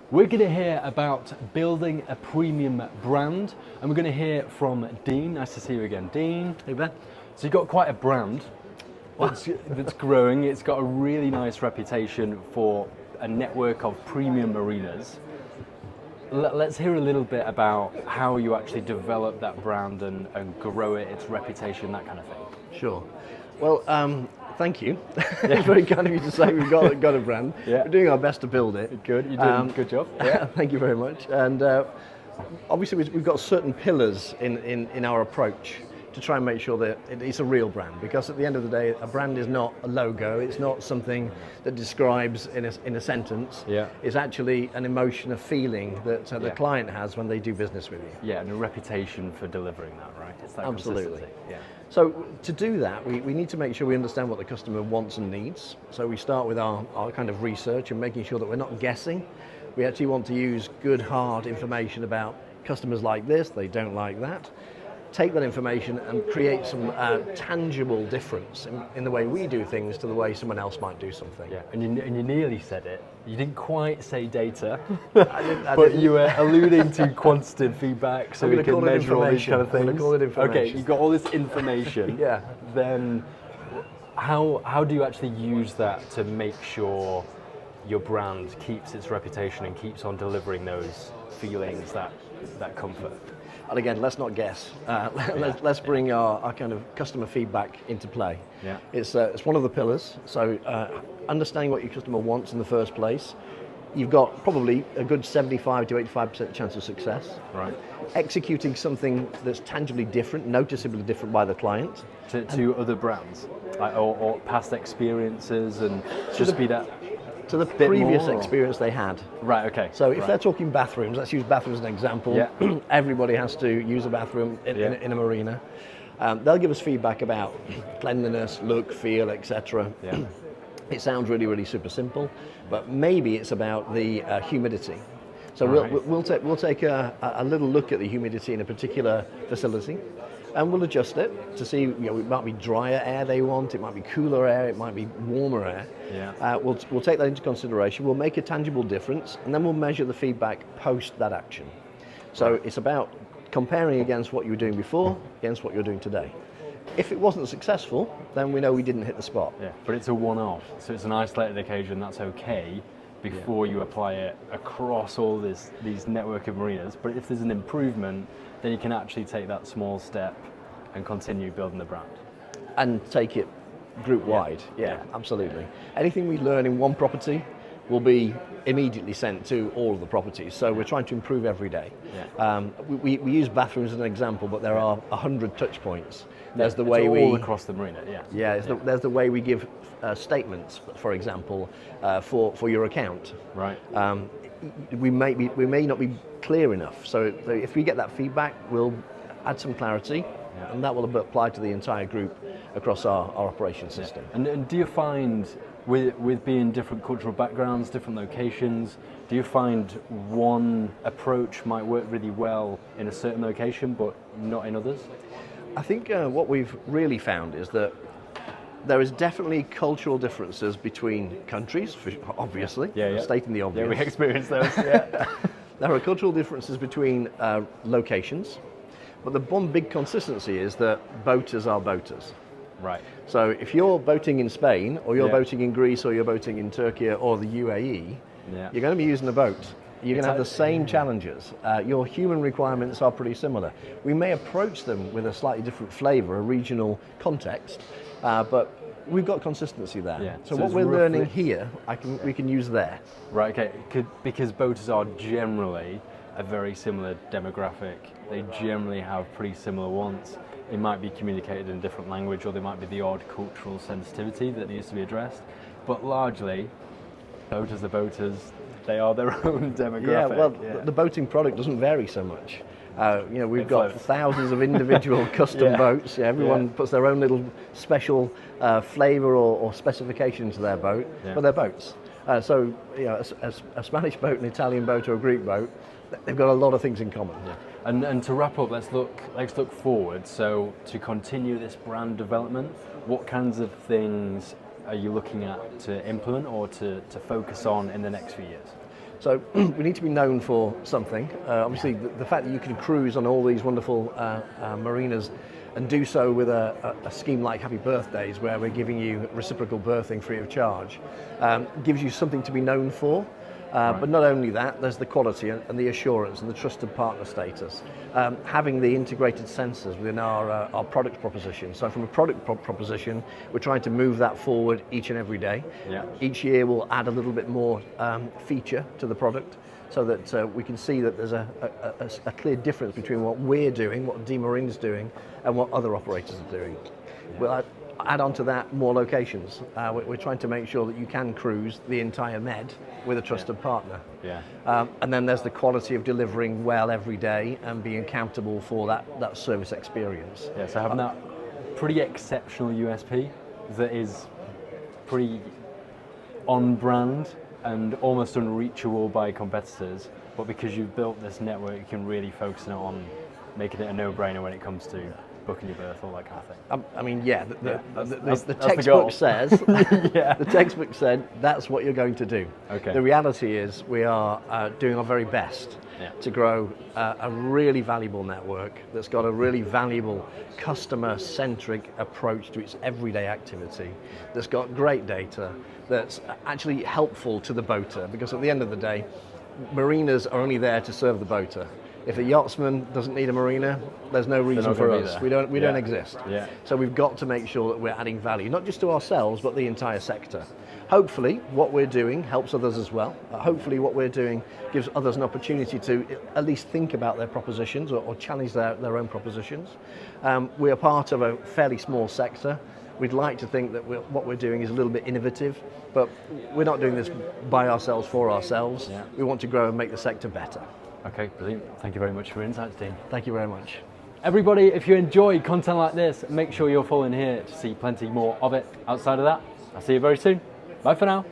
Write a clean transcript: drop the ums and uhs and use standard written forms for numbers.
We're going to hear about building a premium brand, and we're going to hear from Dean. Nice to see you again, Dean. Hey Ben. So you've got quite a brand that's growing. It's got a really nice reputation for a network of premium marinas. Let's hear a little bit about how you actually develop that brand and grow it, its reputation, that kind of thing. Sure. Well, thank you. It's very kind of you to say we've got a brand. Yeah. We're doing our best to build it. Good, you're doing a good job. Yeah. Thank you very much. And obviously we've got certain pillars in our approach to try and make sure that it's a real brand, because at the end of the day, a brand is not a logo, it's not something that describes in a sentence. Yeah. It's actually an emotion, a feeling that the client has when they do business with you. Yeah, and a reputation for delivering that, right? It's that Absolutely. consistency. Yeah. So to do that, we need to make sure we understand what the customer wants and needs. So we start with our kind of research and making sure that we're not guessing. We actually want to use good, hard information about customers like this, they don't like that. Take that information and create some tangible difference in the way we do things to the way someone else might do something. Yeah, and you nearly said it. You didn't quite say data, I but didn't. you were alluding to quantitative feedback, so we can measure all these kind of I'm things. gonna call it information. Okay, you've got all this information. Yeah. Then, how do you actually use that to make sure your brand keeps its reputation and keeps on delivering those feelings, that comfort? And again, let's not guess. Let's bring our kind of customer feedback into play. Yeah. It's one of the pillars. So understanding what your customer wants in the first place, you've got probably a good 75 to 85% chance of success. Right. Executing something that's tangibly different, noticeably different by the client. To other brands, or past experiences, and just be that. To the previous more, or? experience they had. Right, okay. So if they're talking bathrooms, let's use bathrooms as an example. Yeah. Everybody has to use a bathroom in a marina. They'll give us feedback about cleanliness, look, feel, etc. Yeah. It sounds really, really super simple, but maybe it's about the humidity. So Right. we'll take a little look at the humidity in a particular facility, and we'll adjust it to see, it might be drier air they want, it might be cooler air, it might be warmer air. Yeah. We'll take that into consideration, we'll make a tangible difference, and then we'll measure the feedback post that action. So it's about comparing against what you were doing before, against what you're doing today. If it wasn't successful, then we know we didn't hit the spot. Yeah, but it's a one-off, so it's an isolated occasion, that's okay, before you apply it across all these network of marinas. But if there's an improvement, then you can actually take that small step and continue building the brand. And take it group wide. Yeah, absolutely. Anything we learn in one property will be immediately sent to all of the properties. So we're trying to improve every day. Yeah. We use bathrooms as an example, but there are 100 touch points. There's the It's way all across the marina. Yeah. Yeah, there's the way we give statements, for example, for your account. Right. We may not be clear enough. So if we get that feedback, we'll add some clarity, and that will apply to the entire group across our operation system. Yeah. And do you find, with being different cultural backgrounds, different locations, do you find one approach might work really well in a certain location, but not in others? I think what we've really found is that there is definitely cultural differences between countries, obviously, stating the obvious. Yeah, we experienced those, yeah. There are cultural differences between locations, but the one big consistency is that boaters are boaters. Right. So if you're boating in Spain, or you're boating in Greece, or you're boating in Turkey or the UAE, you're going to be using a boat. You're going to have the same challenges. Your human requirements are pretty similar. We may approach them with a slightly different flavour, a regional context, but we've got consistency there. Yeah. So what we're learning here, we can use there. Right, okay, because boaters are generally a very similar demographic. They generally have pretty similar wants. It might be communicated in a different language, or there might be the odd cultural sensitivity that needs to be addressed. But largely, boaters are boaters. They are their own demographic. Yeah, well, the boating product doesn't vary so much. We've got thousands of individual custom boats. Everyone puts their own little special flavour or specification to their boat, but they're boats. So, a Spanish boat, an Italian boat, or a Greek boat, they've got a lot of things in common. Yeah. And to wrap up, let's look forward. So, to continue this brand development, what kinds of things are you looking at to implement or to focus on in the next few years? So we need to be known for something. Obviously, the fact that you can cruise on all these wonderful marinas and do so with a scheme like Happy Birthdays, where we're giving you reciprocal berthing free of charge, gives you something to be known for. But not only that, there's the quality and the assurance and the trusted partner status. Having the integrated sensors within our product proposition. So from a product proposition, we're trying to move that forward each and every day. Yeah. Each year we'll add a little bit more feature to the product, so that we can see that there's a clear difference between what we're doing, what D-Marin's doing, and what other operators are doing. Yeah. We'll add on to that more locations. We're trying to make sure that you can cruise the entire Med with a trusted partner. Yeah. And then there's the quality of delivering well every day and being accountable for that service experience. Yeah, so having that pretty exceptional USP that is pretty on brand and almost unreachable by competitors, but because you've built this network, you can really focus on making it a no-brainer when it comes to booking your berth, all that kind of thing. I mean, yeah, the that's textbook says, Yeah. the textbook said that's what you're going to do. Okay. The reality is we are doing our very best to grow a really valuable network that's got a really valuable customer-centric approach to its everyday activity, that's got great data, that's actually helpful to the boater, because at the end of the day, marinas are only there to serve the boater. If a yachtsman doesn't need a marina, there's no reason for us. We don't exist. Yeah. So we've got to make sure that we're adding value, not just to ourselves, but the entire sector. Hopefully, what we're doing helps others as well. Hopefully, what we're doing gives others an opportunity to at least think about their propositions or challenge their own propositions. We are part of a fairly small sector. We'd like to think that what we're doing is a little bit innovative, but we're not doing this by ourselves for ourselves. Yeah. We want to grow and make the sector better. Okay, brilliant. Thank you very much for your insights, Dean. Thank you very much. Everybody, if you enjoy content like this, make sure you're following here to see plenty more of it. Outside of that, I'll see you very soon. Bye for now.